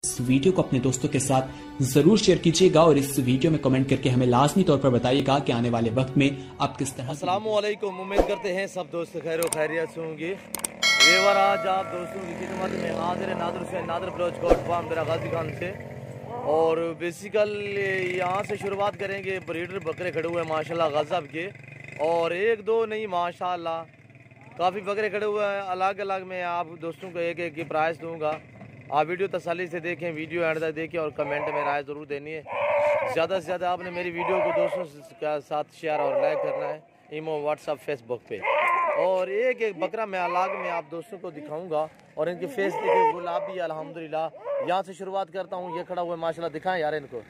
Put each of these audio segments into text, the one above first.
इस वीडियो को अपने दोस्तों के साथ जरूर शेयर कीजिएगा और इस वीडियो में कमेंट करके हमें लाजमी तौर पर बताइएगा कि आने वाले वक्त में आप किस तरह। अस्सलाम वालेकुम, उम्मीद करते हैं सब दोस्त खैर खैरियत से होंगे। रेवर आज आप दोस्तों की खिदमत में हाजिर नादर से नादर ब्रोच गोट फार्म मेरा गाजी खान से। और बेसिकल यहाँ से शुरुआत करेंगे। ब्रीडर बकरे खड़े हुए हैं माशाल्लाह गज़ब के, और एक दो नहीं माशाल्लाह काफ़ी बकरे खड़े हुए हैं। अलग अलग मैं आप दोस्तों को एक एक की प्राइस दूंगा। आप वीडियो तसल्ली से देखें, वीडियो एंड तक देखें और कमेंट में राय ज़रूर देनी है। ज़्यादा से ज़्यादा आपने मेरी वीडियो को दोस्तों के साथ शेयर और लाइक करना है, ईमो व्हाट्सअप फेसबुक पे। और एक एक बकरा मैं अलग में आप दोस्तों को दिखाऊंगा और इनके फेस देखिए गुलाबी अल्हम्दुलिल्लाह। यहाँ से शुरुआत करता हूँ। ये खड़ा हुआ माशाल्लाह, दिखाएं यार इनको।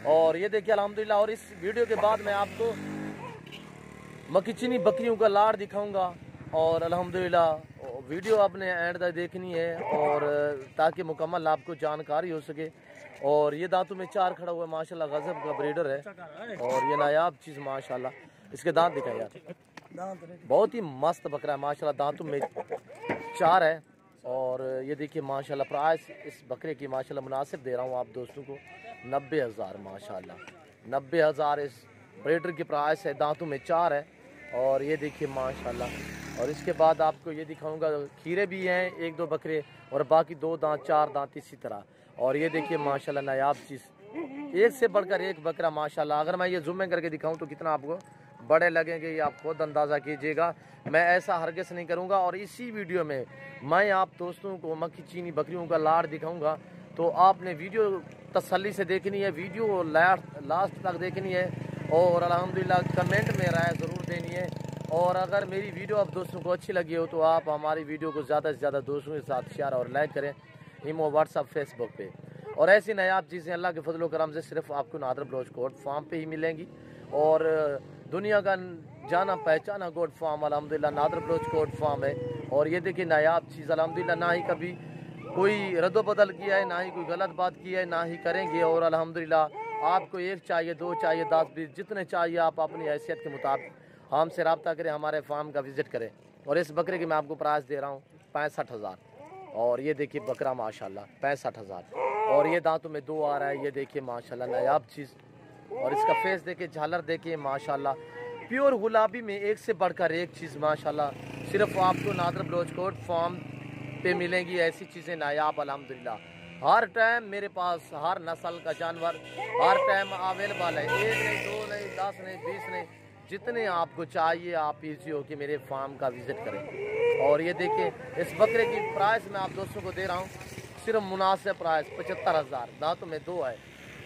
और ये देखिए अल्हम्दुलिल्लाह। और इस वीडियो के बाद मैं आपको मकीचीनी बकरियों का लाड़ दिखाऊंगा। और अल्हम्दुलिल्लाह वीडियो आपने एंड तक देखनी है और ताकि मुकम्मल आपको जानकारी हो सके। और ये दांतों में चार खड़ा हुआ है माशाल्लाह, गजब का ब्रीडर है। और ये नायाब चीज़ माशाल्लाह। इसके दांत दिखाएं यार, बहुत ही मस्त बकरा है माशाल्लाह। दांतों में चार है। और ये देखिए माशाल्लाह प्राइस इस बकरे की माशाल्लाह मुनासिब दे रहा हूँ आप दोस्तों को 90,000 माशाल्लाह। 90,000 इस ब्रीडर की प्राइस है। दांतों में चार है। और ये देखिए माशाल्लाह। और इसके बाद आपको ये दिखाऊंगा खीरे भी हैं एक दो बकरे, और बाकी दो दांत चार दांत इसी तरह। और ये देखिए माशाल्लाह नायाब चीज़, एक से बढ़कर एक बकरा माशाल्लाह। अगर मैं ये जूम करके दिखाऊं तो कितना आपको बड़े लगेंगे ये आप खुद अंदाज़ा कीजिएगा। मैं ऐसा हरगिज़ नहीं करूंगा। और इसी वीडियो में मैं आप दोस्तों को मकीचीनी बकरियों का लाड़ दिखाऊंगा। तो आपने वीडियो तसल्ली से देखनी है, वीडियो लास्ट तक देखनी है। और अल्हम्दुलिल्लाह कमेंट में राय ज़रूर देनी है। और अगर मेरी वीडियो आप दोस्तों को अच्छी लगी हो तो आप हमारी वीडियो को ज़्यादा से ज़्यादा दोस्तों के साथ शेयर और लाइक करें, ईमो व्हाट्सअप फेसबुक पे। और ऐसी नायाब चीज़ें अल्लाह के फजल करम से सिर्फ आपको नादर ब्रोच गोट फार्म पे ही मिलेंगी। और दुनिया का जाना पहचाना गोट फार्म अल्हम्दुलिल्लाह नादर ब्रोच गोट फार्म है। और ये देखिए नायाब चीज़ अल्हम्दुलिल्लाह, ना ही कभी कोई रद्दोबदल किया है, ना ही कोई गलत बात की है, ना ही करेंगे। और अल्हम्दुलिल्लाह आपको एक चाहिए, दो चाहिए, 10 20 जितने चाहिए आप अपनी हैसियत के मुताबिक हमसे रब्ता करें, हमारे फार्म का विज़िट करें। और इस बकरे की मैं आपको प्राइस दे रहा हूँ 65,000। और ये देखिए बकरा माशाल्लाह 65,000। और ये दांतों में दो आ रहा है। ये देखिए माशाल्लाह नायाब चीज़। और इसका फेस देखिए, झालर देखिए माशाल्लाह, प्योर गुलाबी में एक से बढ़कर एक चीज़ माशाल्लाह। सिर्फ आपको नादर ब्रोच गोट फार्म पे मिलेंगी ऐसी चीज़ें नायाब अल्हम्दुलिल्लाह। हर टाइम मेरे पास हर नस्ल का जानवर हर टाइम अवेलेबल है। एक नहीं, दो नहीं, 10 नहीं, 20 नहीं, जितने आपको चाहिए आप इजी हो कि मेरे फार्म का विज़िट करें। और ये देखिए इस बकरे की प्राइस मैं आप दोस्तों को दे रहा हूँ सिर्फ मुनासिब प्राइस 75,000। दांतों में दो है।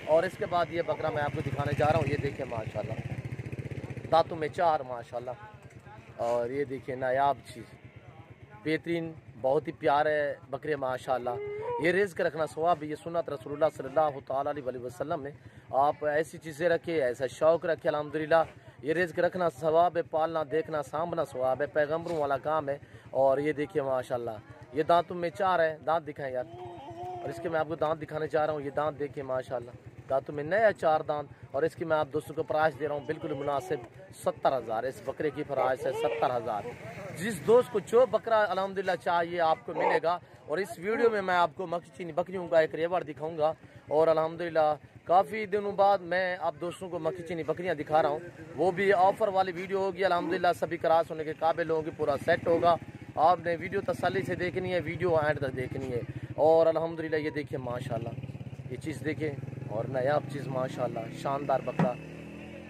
और इसके बाद ये बकरा मैं आपको दिखाने जा रहा हूँ। ये देखिए माशाल्लाह, दांतों में चार माशाल्लाह। और ये देखिए नायाब चीज़, बेहतरीन, बहुत ही प्यारे बकरे माशाल्लाह। ये रिज़्क रखना सवाब, ये सुन्नत रसूलुल्लाह सल्लल्लाहु तआला अलैहि वसल्लम ने। आप ऐसी चीज़ें रखे, ऐसा शौक़ रखे अल्हम्दुलिल्लाह। ये रिज़्क रखना सवाब है, पालना देखना सामना सवाब है, पैगम्बरों वाला काम है। और ये देखिए माशाल्लाह, ये दांतों में चार है। दांत दिखाएं यार। और इसके मैं आपको दांत दिखाने जा रहा हूँ। ये दांत देखिए माशाल्लाह, दांतों में नया चार दांत। और इसकी मैं आप दोस्तों को प्राइस दे रहा हूँ बिल्कुल मुनासिब 70,000। इस बकरे की प्राइस है 70,000। जिस दोस्त को जो बकरा अल्हम्दुलिल्लाह चाहिए आपको मिलेगा। और इस वीडियो में मैं आपको मकीचीनी बकरियों का एक रेवर दिखाऊंगा। और अल्हम्दुलिल्लाह काफ़ी दिनों बाद मैं आप दोस्तों को मकीचीनी बकरियां दिखा रहा हूं, वो भी ऑफ़र वाली वीडियो होगी अल्हम्दुलिल्लाह। सभी क्रॉस होने के काबिल होंगी, पूरा सेट होगा। आपने वीडियो तसल्ली से देखनी है, वीडियो एंड तक देखनी है। और अल्हम्दुलिल्लाह ये देखिए माशाल्लाह, ये चीज़ देखें। और नायाब चीज़ माशाल्लाह, शानदार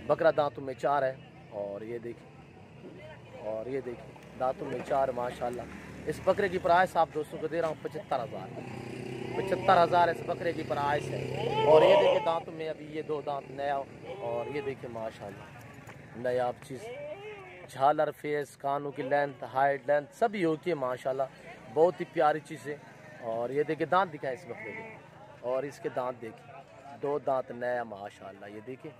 बकरा दांतों में चार है। और ये देखिए, और ये देखिए दांतों में चार माशाल्लाह। इस बकरे की प्राइस आप दोस्तों को दे रहा हूँ 75,000। 75,000 इस बकरे की प्राइस है। और ये देखिए दांतों में अभी ये दो दांत नया। और ये देखिए माशाल्लाह नायाब चीज़, झालर फेस, कानों की लेंथ, हाइट, लेंथ सभी होती है माशाल्लाह, बहुत ही प्यारी चीज़ है। और ये देखिए दांत दिखाएं इस बकरे के। और इसके दांत देखिए, दो दांत नया माशाल्लाह, ये देखिए।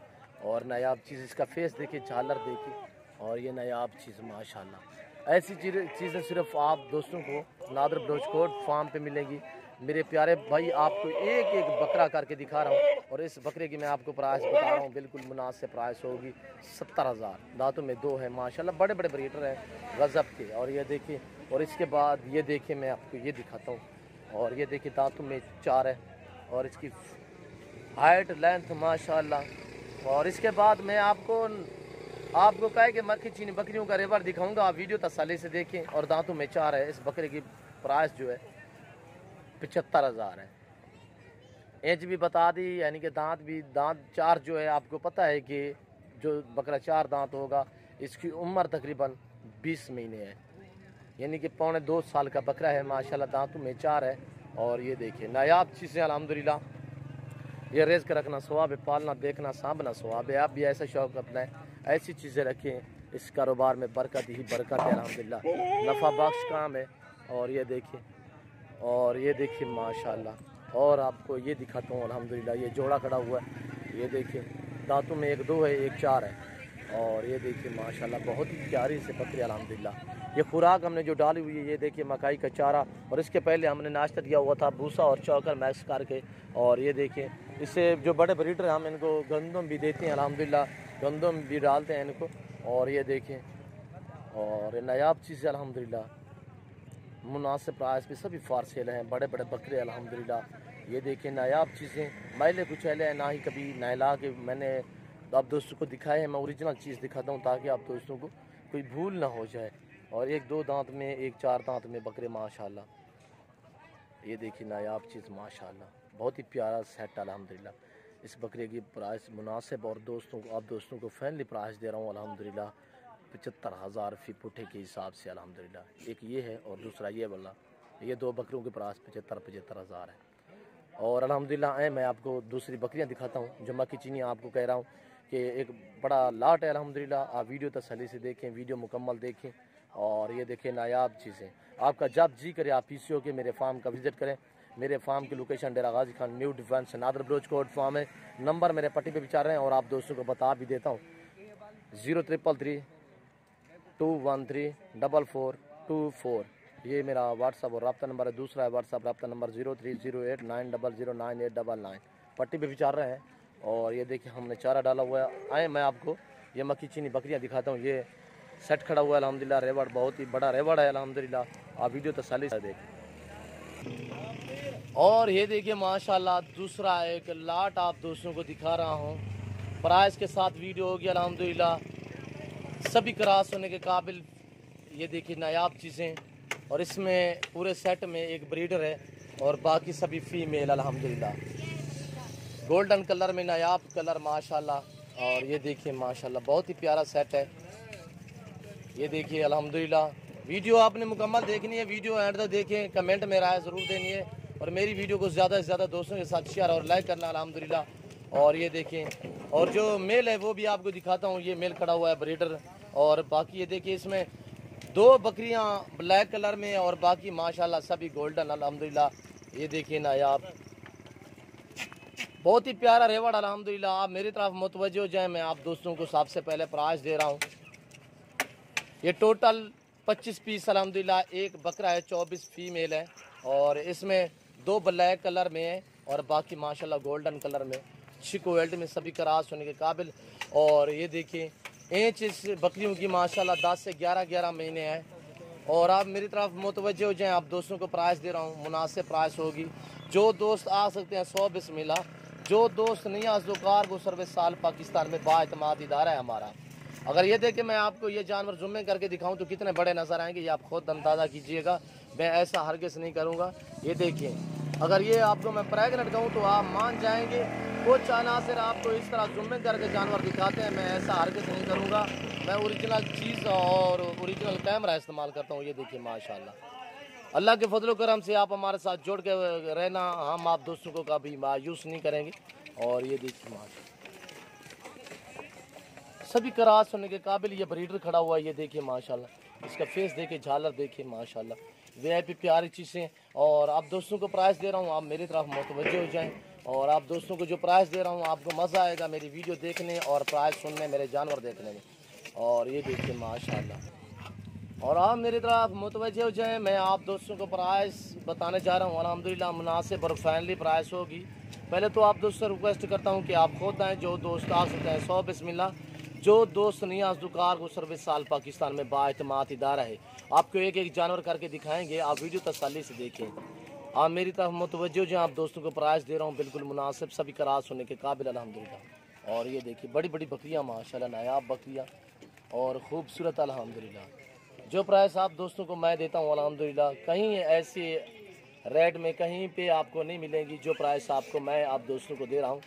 और नायाब चीज़, इसका फेस देखिए, झालर देखिए। और ये नायाब चीज़ माशाल्लाह। ऐसी चीज़ें सिर्फ आप दोस्तों को नादर ब्रोच गोट फार्म पे मिलेगी। मेरे प्यारे भाई आपको एक एक बकरा करके दिखा रहा हूँ। और इस बकरे की मैं आपको प्राइस बता रहा हूँ बिल्कुल मुनासिब प्राइस होगी 70,000। दांतों में दो है माशाल्लाह, बड़े बड़े ब्रीडर हैं गज़ब के। और ये देखिए, और इसके बाद ये देखिए मैं आपको ये दिखाता हूँ। और ये देखिए दांतों में चार है। और इसकी हाइट लेंथ माशाल्लाह। और इसके बाद मैं आपको कहे कि मक्खी चीनी बकरियों का रेवड़ दिखाऊंगा, आप वीडियो तसल्ली से देखें। और दांतों में 4 है। इस बकरे की प्राइस जो है 75,000 है। एज भी बता दी, यानी कि दांत 4 जो है। आपको पता है कि जो बकरा 4 दांत होगा इसकी उम्र तकरीबन 20 महीने है, यानी कि पौने 2 साल का बकरा है माशाल्लाह। दांतों में 4 है। और ये देखिए नायाब चीज़ें अल्हम्दुलिल्लाह। ये रेज़ कर रखना सवाब है, पालना देखना सांभना सवाब है। आप भी ऐसा शौक़ अपनाएं, ऐसी चीज़ें रखें, इस कारोबार में बरकत ही बरकत है अल्हम्दुलिल्लाह, नफ़ा बख्श काम है। और ये देखिए माशाल्लाह। और आपको ये दिखाता हूँ अल्हम्दुलिल्लाह, ये जोड़ा खड़ा हुआ है। ये देखिए दांतों में 1 2 है, 1 4 है। और ये देखिए माशाल्लाह बहुत ही प्यारी से बकरी अल्हम्दुलिल्लाह। ये खुराक हमने जो डाली हुई है, ये देखिए मकाई का चारा। और इसके पहले हमने नाश्ता दिया हुआ था भूसा और चौकर मैक्स करके। और ये देखिए इससे जो बड़े ब्रीडर हम इनको गंदम भी देते हैं अल्हम्दुलिल्लाह, गंदम भी डालते हैं इनको। और ये देखें, और ये नायाब चीज़ अल्हम्दुलिल्लाह, मुनासिब प्राइस पे सभी फारसेल हैं, बड़े बड़े बकरे अल्हम्दुलिल्लाह। ये देखिए नायाब चीज़ें, मैले कुचैले हैं, ना ही कभी नहला के मैंने आप दोस्तों को दिखाए हैं। मैं ओरिजिनल चीज़ दिखाता हूँ ताकि आप दोस्तों को कोई भूल ना हो जाए। और 1 2 दांत में, 1 4 दांत में बकरे माशाल्लाह। ये देखिए नायाब चीज़ माशाल्लाह, बहुत ही प्यारा सेट अल्हम्दुलिल्लाह। इस बकरे की प्राइस मुनासिब और आप दोस्तों को फ्रेंडली प्राइस दे रहा हूँ अल्हम्दुलिल्लाह, 75,000 फी पुठे के हिसाब से अल्हम्दुलिल्लाह। एक ये है और दूसरा ये वाला, ये 2 बकरियों के प्राइस 75,000 है। और अल्हम्दुलिल्लाह मैं आपको दूसरी बकरियां दिखाता हूँ। जो मक्खी चीनी आपको कह रहा हूँ कि एक बड़ा लाट है अल्हम्दुलिल्लाह। आप वीडियो तसल्ली से देखें, वीडियो मुकम्मल देखें। और ये देखें नायाब चीज़ें, आपका जब जी करे आप PCO के मेरे फार्म का विज़िट करें। मेरे फार्म की location Dera Ghazi Khan new defence नादर ब्रोच कोड फार्म है। नंबर मेरे पट्टी पे विचार रहे हैं और आप दोस्तों को बता भी देता हूँ, 0333 213 4424। ये मेरा व्हाट्सअप और रब्ता नंबर है। दूसरा है व्हाट्सअप रब्ता नंबर 0308 9009899। पट्टी पे विचार रहे हैं। और ये देखिए हमने चारा डाला हुआ है। आए मैं आपको ये मक्खी चीनी बकरियां दिखाता हूँ। ये सेट खड़ा हुआ है अल्हम्दुलिल्लाह, रेवड़ बहुत ही बड़ा रेवड़ है अल्हम्दुलिल्लाह। आप वीडियो तसल्ली से देखें। और ये देखिए माशाल्लाह दूसरा एक लाट आप दोस्तों को दिखा रहा हूँ, प्राइस के साथ वीडियो होगी अल्हम्दुलिल्लाह, सभी क्रॉस होने के काबिल। ये देखिए नायाब चीज़ें। और इसमें पूरे सेट में एक ब्रीडर है और बाकी सभी फीमेल अल्हम्दुलिल्लाह। गोल्डन कलर में नायाब कलर माशाल्लाह। और ये देखिए माशाल्लाह बहुत ही प्यारा सेट है। ये देखिए अल्हम्दुलिल्लाह। वीडियो आपने मुकम्मल देखनी है, वीडियो एंड तक देखें, कमेंट में राय ज़रूर देनी है। और मेरी वीडियो को ज़्यादा से ज़्यादा दोस्तों के साथ शेयर और लाइक करना अल्हम्दुलिल्लाह। और ये देखें, और जो मेल है वो भी आपको दिखाता हूँ। ये मेल खड़ा हुआ है ब्रीडर। और बाकी ये देखिए इसमें 2 बकरियां ब्लैक कलर में और बाकी माशाल्लाह सभी गोल्डन अल्हम्दुलिल्लाह। ये देखिए नायाब बहुत ही प्यारा रेवड़ अल्हम्दुलिल्लाह। आप मेरी तरफ मुतवज्जो हो जाए, मैं आप दोस्तों को सबसे पहले प्राइस दे रहा हूँ। ये टोटल 25 पीस अल्हम्दुलिल्लाह। एक बकरा है, 24 फीमेल है। और इसमें 2 ब्लैक कलर में है और बाकी माशाल्लाह गोल्डन कलर में, अच्छी क्वालिटी में, सभी क्रॉस होने के काबिल। और ये देखिए एज इस बकरियों की माशाल्लाह 10 से 11 महीने है। और आप मेरी तरफ मुतवज्जो हो जाएँ, आप दोस्तों को प्राइस दे रहा हूँ, मुनासिब प्राइस होगी। जो दोस्त आ सकते हैं 100 बिस्मिल्लाह, जो दोस्त नहीं आ कार को सर्विस साल पाकिस्तान में बाएतमाद इदारा है हमारा। अगर ये देखे मैं आपको ये जानवर जुम्मे करके दिखाऊं तो कितने बड़े नज़र आएंगे, ये आप खुद अंदाज़ा कीजिएगा। मैं ऐसा हरगिज़ नहीं करूँगा। ये देखिए अगर ये आपको मैं प्रेगनेंट कहूँ तो आप मान जाएंगे। कुछ अनासर आपको इस तरह जुम्मे करके जानवर दिखाते हैं, मैं ऐसा हरगिज़ नहीं करूँगा। मैं ओरिजिनल चीज़ और ओरिजिनल कैमरा इस्तेमाल करता हूँ। ये देखिए माशाल्लाह, अल्लाह के फजल करम से आप हमारे साथ जुड़ के रहना, हम आप दोस्तों को कभी मायूस नहीं करेंगे। और ये देखिए माशाल्लाह सभी क्रॉस होने के काबिल ये ब्रीडर खड़ा हुआ है। ये देखिए माशाल्लाह, इसका फेस देखिए, झालर देखिए माशाल्लाह, VIP प्यारी चीज़ें। और आप दोस्तों को प्राइस दे रहा हूँ, आप मेरी तरफ मुतवज्जो हो जाएं। और आप दोस्तों को जो प्राइस दे रहा हूँ आपको मज़ा आएगा मेरी वीडियो देखने और प्राइस सुनने, मेरे जानवर देखने में। और ये देखिए माशाल्लाह, और आप मेरी तरफ मुतवज्जो हो जाएं। मैं आप दोस्तों को प्राइस बताने जा रहा हूँ अल्हम्दुलिल्लाह, मुनासिब और फ्रेंडली प्राइस होगी। पहले तो आप दोस्तों से रिक्वेस्ट करता हूँ कि आप खुद आएँ, जो दोस्त आ सकते हैं 100 बिस्मिल्लाह। जो दोस्त नहीं आज़दुकार को सर्विस साल पाकिस्तान में बाएतमाद इदारा है, आपको एक एक जानवर करके दिखाएंगे। आप वीडियो तसल्ली से देखें, आप मेरी तरफ मुतवज्जो जो आप दोस्तों को प्राइस दे रहा हूँ बिल्कुल मुनासिब, सभी क्रास होने के काबिल अल्हम्दुलिल्लाह। और ये देखिए बड़ी बड़ी बकरियाँ माशाल्लाह, नायाब बकरियाँ और ख़ूबसूरत अल्हम्दुलिल्लाह। जो प्राइस आप दोस्तों को मैं देता हूँ अल्हम्दुलिल्लाह कहीं ऐसे रेट में कहीं पे आपको नहीं मिलेंगी जो प्राइस आपको मैं आप दोस्तों को दे रहा हूँ।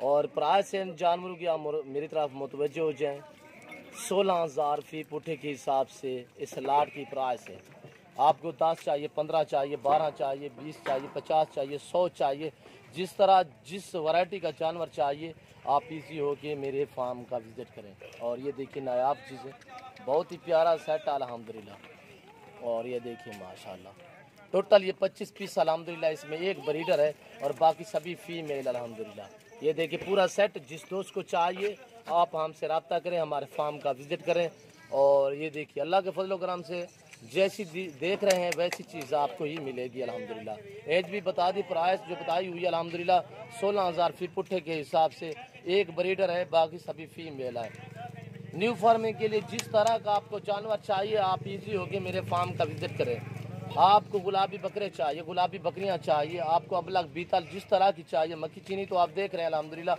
और प्राइस इन जानवरों की आप मेरी तरफ मुतवज्जो हो जाएँ। 16,000 फी पुठे के हिसाब से इस लाट की प्राइस है। आपको 10 चाहिए, 15 चाहिए, 12 चाहिए, 20 चाहिए, 50 चाहिए, 100 चाहिए, जिस तरह जिस वैरायटी का जानवर चाहिए आप इजी हो के मेरे फार्म का विज़िट करें। और ये देखिए नायाब चीज़ें, बहुत ही प्यारा सेट अल्हम्दुलिल्लाह। और ये देखिए माशाल्लाह टोटल ये 25 पीस अल्हम्दुलिल्लाह, इसमें एक ब्रीडर है और बाकी सभी फीमेल अल्हम्दुलिल्लाह। ये देखिए पूरा सेट, जिस दोस्त को चाहिए आप हमसे रब्ता करें, हमारे फार्म का विज़िट करें। और ये देखिए अल्लाह के फजल करम से जैसी देख रहे हैं वैसी चीज़ आपको ही मिलेगी अल्हम्दुलिल्लाह। एज भी बता दी, प्राइस जो बताई हुई अल्हम्दुलिल्लाह 16,000 फी पुट्ठे के हिसाब से, एक ब्रीडर है बाकी सभी फीमेल है। न्यू फार्मिंग के लिए जिस तरह का आपको जानवर चाहिए आप इजी होके मेरे फार्म का विज़िट करें। आपको गुलाबी बकरे चाहिए, गुलाबी बकरियां चाहिए, आपको अबलग बीतल जिस तरह की चाहिए, मक्खी चीनी तो आप देख रहे हैं अल्हम्दुलिल्लाह।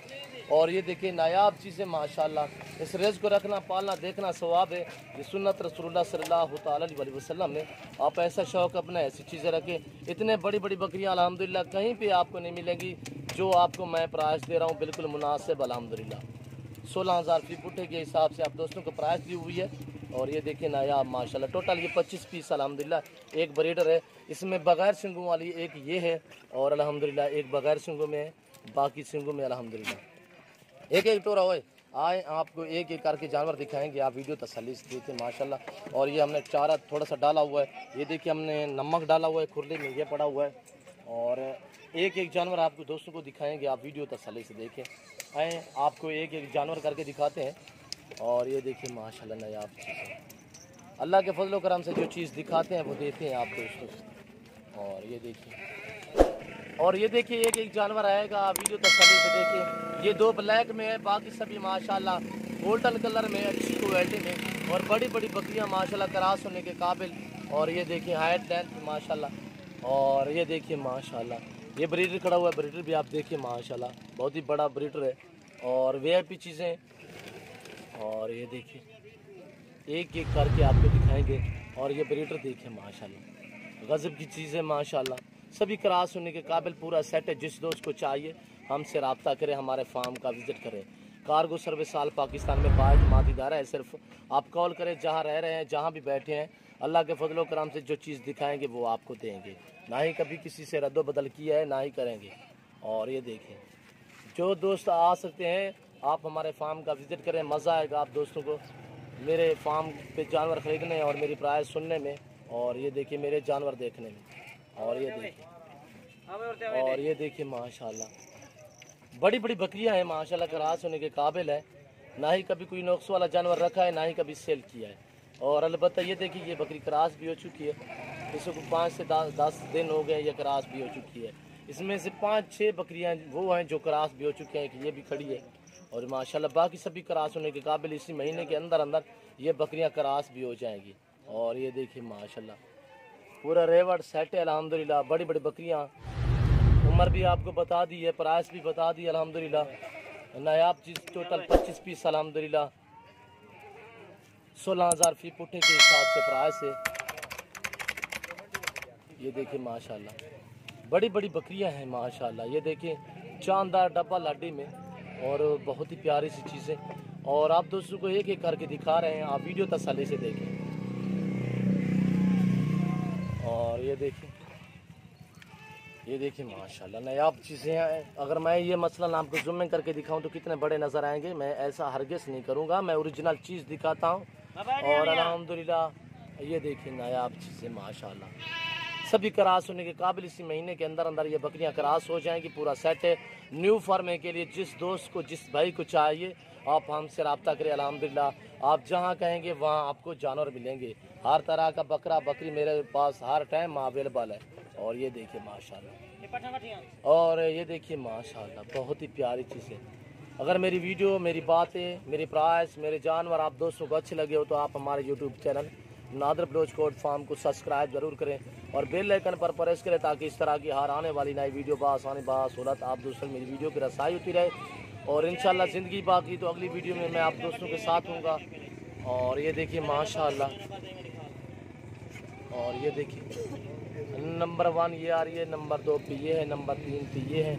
और ये देखिए नायाब चीज़ें माशाल्लाह, इस रेज़ को रखना पालना देखना सवाब है, ये सुन्नत रसूलुल्लाह सल्लल्लाहु अलैहि वसल्लम ने। आप ऐसा शौक़ अपना ऐसी चीज़ें रखें। इतने बड़ी बड़ी बकरियाँ अल्हम्दुलिल्लाह कहीं पर आपको नहीं मिलेंगी जो आपको मैं प्राइस दे रहा हूँ बिल्कुल मुनासिब अल्हम्दुलिल्लाह। 16,000 फी पुट्ठे के हिसाब से आप दोस्तों को प्राइस दी हुई है। और ये देखिए नायाब माशाल्लाह टोटल ये 25 पीस अल्हम्दुलिल्लाह, एक ब्रीडर है, इसमें बगैर सिंगों वाली एक ये है और अल्हम्दुलिल्लाह एक बगैर सिंगों में है, बाकी सिंगों में अल्हम्दुलिल्लाह। एक एक टोरा होए आए आपको एक एक करके जानवर दिखाएंगे, आप वीडियो तसल्ली से देखिए माशाल्लाह। और ये हमने चारा थोड़ा सा डाला हुआ है, ये देखिए हमने नमक डाला हुआ है, खुरली में ये पड़ा हुआ है। और एक एक जानवर आपको दोस्तों को दिखाएंगे, आप वीडियो तसल्ली से देखें। आए आपको एक एक जानवर करके दिखाते हैं। और ये देखिए माशाल्लाह नायाब चीज़ें, अल्लाह के फजल करम से जो चीज़ दिखाते हैं वो देते हैं आप दोस्तों को। और ये देखिए एक एक जानवर आएगा, आप वीडियो तसल्ली से देखिए। ये 2 ब्लैक में है, बाकी सभी माशाल्लाह गोल्डन कलर में, अच्छी क्वालिटी में और बड़ी बड़ी बकरियां माशाल्लाह क्रास होने के काबिल। और ये देखिए हाइट लेंथ माशाल्लाह। और ये देखिए माशाल्लाह ये ब्रीडर खड़ा हुआ है, ब्रीडर भी आप देखिए माशाल्लाह बहुत ही बड़ा ब्रीडर है और वीआईपी चीज़ें। और ये देखिए एक एक करके आपको दिखाएंगे। और ये ब्रीडर देखिए माशाल्लाह गज़ब की चीज़ें माशाल्लाह, सभी क्रास होने के काबिल पूरा सेट है। जिस दोस्त को चाहिए हमसे रब्ता करें, हमारे फार्म का विज़िट करें। कार्गो सर्विस आल पाकिस्तान में बाइज मादीदारा है, सिर्फ आप कॉल करें, जहाँ रह रहे हैं जहाँ भी बैठे हैं अल्लाह के फजलो करम से जो चीज़ दिखाएंगे वो आपको देंगे। ना ही कभी किसी से रद्दो बदल किया है, ना ही करेंगे। और ये देखें जो दोस्त आ सकते हैं आप हमारे फार्म का विज़िट करें, मज़ा आएगा आप दोस्तों को मेरे फार्म पे जानवर ख़रीदने और मेरी प्राइस सुनने में। और ये देखिए मेरे जानवर देखने में। और ये देखिए माशाल्लाह बड़ी बड़ी बकरियां हैं माशाल्लाह, क्रास होने के काबिल है। ना ही कभी कोई नुक्स वाला जानवर रखा है, ना ही कभी सेल किया है। और अलबत्ता ये देखिए ये बकरी क्रास भी हो चुकी है, इसको 5 से 10 दिन हो गए ये क्रास भी हो चुकी है। इसमें से 5-6 बकरियां वो हैं जो क्रास भी हो चुकी हैं, एक ये भी खड़ी है। और माशाल्लाह बाकी सभी क्रास होने के काबिल, इसी महीने के अंदर अंदर ये बकरियां क्रास भी हो जाएंगी। और ये देखिए माशाल्लाह पूरा रेवड़ सेट है अल्हम्दुलिल्लाह, बड़ी बड़ी बकरियां। उम्र भी आपको बता दी है, प्राइस भी बता दी अल्हम्दुलिल्लाह। नायाब चीज़ टोटल 25 पीस अल्हम्दुलिल्लाह, 16,000 फी पुट्ठे के हिसाब से प्राइस है। ये देखिए माशाल्लाह बड़ी बड़ी बकरियां हैं माशाल्लाह। ये देखिए चांदार डब्बा लाडी में और बहुत ही प्यारी सी चीज़ें। और आप दोस्तों को एक एक करके दिखा रहे हैं, आप वीडियो तसल्ली से देखें। और ये देखिए माशाल्लाह नायाब चीज़ें हैं। अगर मैं ये मसलन आपको ज़ूम करके दिखाऊं तो कितने बड़े नज़र आएंगे, मैं ऐसा हरगिज़ नहीं करूँगा, मैं ओरिजिनल चीज़ दिखाता हूँ। और अल्हम्दुलिल्लाह ये देखिए नायाब चीज़ें माशाल्लाह, सभी क्रास होने के काबिल, इसी महीने के अंदर अंदर ये बकरियां क्रास हो जाएंगी। पूरा सेट है न्यू फार्म के लिए। जिस दोस्त को जिस भाई को चाहिए आप हमसे रब्ता करें, अल्हम्दुलिल्लाह आप जहां कहेंगे वहां आपको जानवर मिलेंगे। हर तरह का बकरा बकरी मेरे पास हर टाइम अवेलेबल है। और ये देखिए माशाल्लाह, और ये देखिए माशाल्लाह बहुत ही प्यारी चीज़ है। अगर मेरी वीडियो, मेरी बातें, मेरी प्राइस, मेरे जानवर आप दोस्तों को अच्छे लगे हो तो आप हमारे YouTube channel Nadar Baloch Kot farm को सब्सक्राइब जरूर करें और बेल आइकन पर प्रेस करें ताकि इस तरह की हर आने वाली नई वीडियो बासानी बासूरत आप दोस्तों मेरी वीडियो की रसाई होती रहे। और इंशाल्लाह ज़िंदगी बाकी तो अगली वीडियो में मैं आप दोस्तों के साथ हूँगा। और ये देखिए माशाल्लाह, और ये देखिए नंबर 1 ये आ रही है, नंबर 2 पे ये है, नंबर 3 पे ये है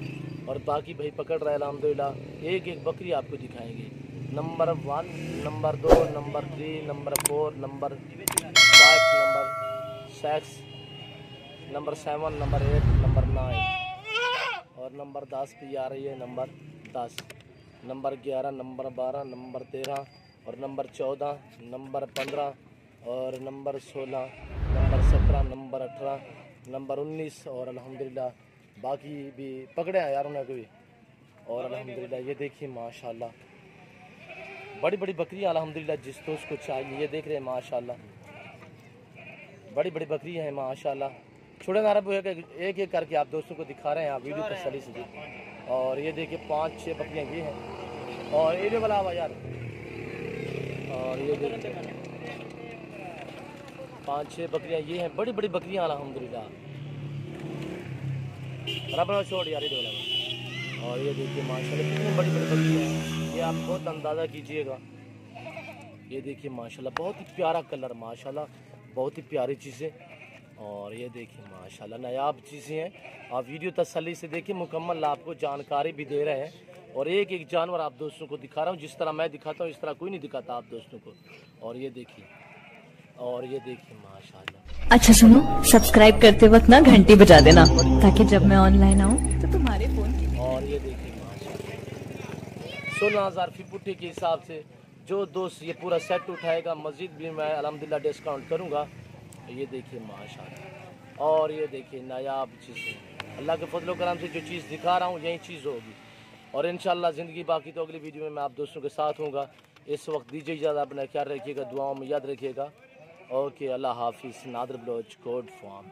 और बाकी भाई पकड़ रहे हैं अल्हम्दुलिल्लाह। एक एक बकरी आपको दिखाएंगे, number 1, number 2, number 3, number 4, number 5, number 6, number 7, number 8, number 9 और नंबर 10 पे आ रही है, नंबर 10, नंबर 11, नंबर 12, नंबर 13 और नंबर 14, नंबर 15 और नंबर 16, नंबर 17, नंबर 18, नंबर 19 और अल्हम्दुलिल्लाह बाकी भी पकड़े हैं यार उन्हें भी। और अल्हम्दुलिल्लाह ये देखिए माशाल्लाह बड़ी बड़ी बकरियाँ अल्हम्दुलिल्लाह जिस दोस्त को चाहिए। ये देख रहे हैं माशाल्लाह बड़ी बड़ी बकरियाँ हैं माशाल्लाह। छोटे नारा एक एक करके आप दोस्तों को दिखा रहे हैं, आप वीडियो तसल्ली से जी। और ये देखिए 5-6 बकरियाँ ये हैं और ये वाला आवा यार। और ये देखिए 5-6 बकरियाँ ये हैं, बड़ी बड़ी बकरियाँ अल्हम्दुलिल्लाह। रबना छोड़ यार ये वाला। और ये देखिए माशाल्लाह कितनी बड़ी बड़ी बकरियाँ हैं, ये आप बहुत अंदाज़ा कीजिएगा। ये देखिए माशाल्लाह बहुत ही प्यारा कलर, माशाल्लाह बहुत ही प्यारी चीज़ें। और ये देखिए माशाल्लाह नायाब चीज़ें हैं, आप वीडियो तसल्ली से देखिए, मुकम्मल आपको जानकारी भी दे रहे हैं और एक एक जानवर आप दोस्तों को दिखा रहा हूँ। जिस तरह मैं दिखाता हूँ इस तरह कोई नहीं दिखाता आप दोस्तों को। और ये देखिए, और ये देखिए माशाल्लाह। अच्छा सुनो, सब्सक्राइब करते वक्त ना घंटी बजा देना ताकि जब मैं ऑनलाइन आऊँ तो तुम्हारे फोन की। और ये देखिए माशाल्लाह 16,000 फी पुट्टी के हिसाब से जो दोस्त ये पूरा सेट उठाएगा मस्जिद भी मैं अल्हम्दुलिल्लाह डिस्काउंट करूँगा। ये देखिए माशाल्लाह, और ये देखिए नायाब चीज़ें, अल्लाह के फजल करम से जो चीज़ दिखा रहा हूँ यही चीज़ होगी। और इंशाल्लाह ज़िंदगी बाकी तो अगली वीडियो में मैं आप दोस्तों के साथ हूँगा। इस वक्त दीजिए इजाज़त, अपना ख्याल रखिएगा, दुआओं में याद रखिएगा। ओके, अल्लाह हाफिज़। नादर बलोच कोट फार्म।